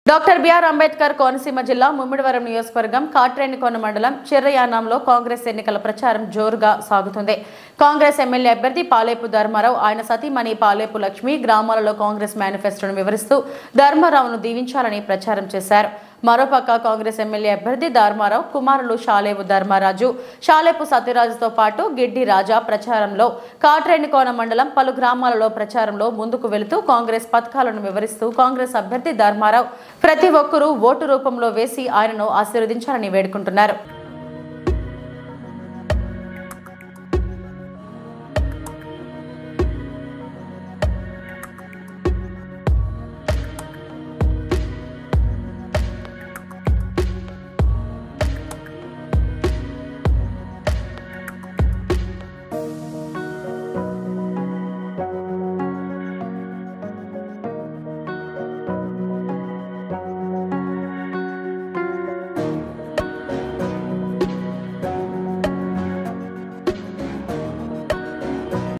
Doctor BR Ambedkar Konaseema జిల్లా ముమ్మిడివరం నియోజకవర్గం కాట్రేనికోన మండలం చిర్రయానంలో కాంగ్రెస్ ఎన్నికల ప్రచారం జోరుగా సాగుతుంది. కాంగ్రెస్ ఎమ్మెల్యే అభ్యర్థి పాలేపు ధర్మారావు ఆయన సతీమణి పాలేపు లక్ష్మి గ్రామాలలో కాంగ్రెస్ మేనిఫెస్టోను వివరిస్తూ ధర్మారావును దీవించాలని ప్రచారం చేశారు. మరోపక్క కాంగ్రెస్ ఎమ్మెల్యే అభ్యర్థి ధర్మారావు కుమారులు షాలేపు ధర్మరాజు, షాలేపు సత్యరాజుతో పాటు గిడ్డి రాజా ప్రచారంలో కాట్రేనికోన మండలం పలు గ్రామాలలో ప్రచారంలో ముందుకు వెళుతూ కాంగ్రెస్ పథకాలను వివరిస్తూ కాంగ్రెస్ అభ్యర్థి ధర్మారావు ప్రతి ఒక్కరూ ఓటు రూపంలో వేసి ఆయనను ఆశీర్వదించాలని వేడుకుంటున్నారు.